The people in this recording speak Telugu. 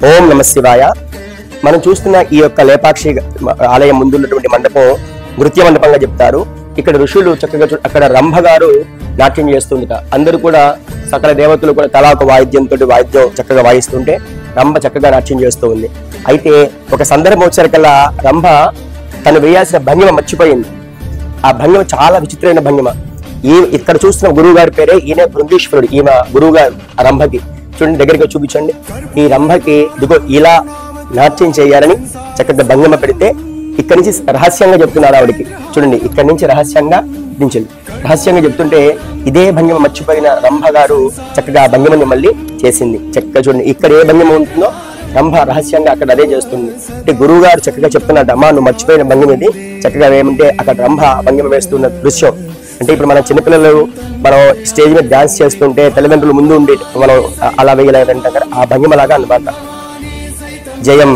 ఓం నమ శివాయ. మనం చూస్తున్న ఈ యొక్క లేపాక్షి ఆలయం ముందున్నటువంటి మండపం నృత్య మండపంగా చెప్తారు. ఇక్కడ ఋషులు చక్కగా అక్కడ రంభ గారు నాట్యం చేస్తుందిట. అందరూ కూడా సకల దేవతలు కూడా తలా ఒక వాయిద్యం చక్కగా వాయిస్తుంటే రంభ చక్కగా నాట్యం చేస్తూ ఉంది. అయితే ఒక సందర్భం వచ్చేసరికల్లా రంభ తను వేయాల్సిన భంగిమ మర్చిపోయింది. ఆ భంగిమ చాలా విచిత్రమైన భంగిమ. ఇక్కడ చూస్తున్న గురువు గారి పేరే ఈయన బృందీశ్వరుడు. ఈమె గురువు గారు ఆ రంభకి చూడండి, దగ్గరికి చూపించండి. ఈ రంభకి ఇదిగో ఇలా నాట్యం చేయాలని చక్కగా భంగిమ పెడితే ఇక్కడి నుంచి రహస్యంగా చెప్తున్నారు ఆవిడికి. చూడండి, ఇక్కడి నుంచి రహస్యంగా చెప్తుంటే ఇదే భంగిమ మర్చిపోయిన రంభ గారు చక్కగా ఆ భంగిమని మళ్ళీ చేసింది. చక్కగా చూడండి, ఇక్కడ ఏ భంగిమ ఉంటుందో రంభ రహస్యంగా అక్కడ అదే చేస్తుంది. అంటే గురువు గారు చక్కగా చెప్తున్నాడు, అమ్మా నువ్వు మర్చిపోయిన భంగిమ ఇది, చక్కగా ఏమంటే అక్కడ రంభ భంగిమ వేస్తున్న దృశ్యం. అంటే ఇప్పుడు మన చిన్నపిల్లలు మనం స్టేజ్ మీద డాన్స్ చేస్తుంటే తల్లిదండ్రులు ముందు ఉండి మనం అలా వేయలేదంటాం కదా, ఆ భంగిమలాగా అన్నమాట. జయం.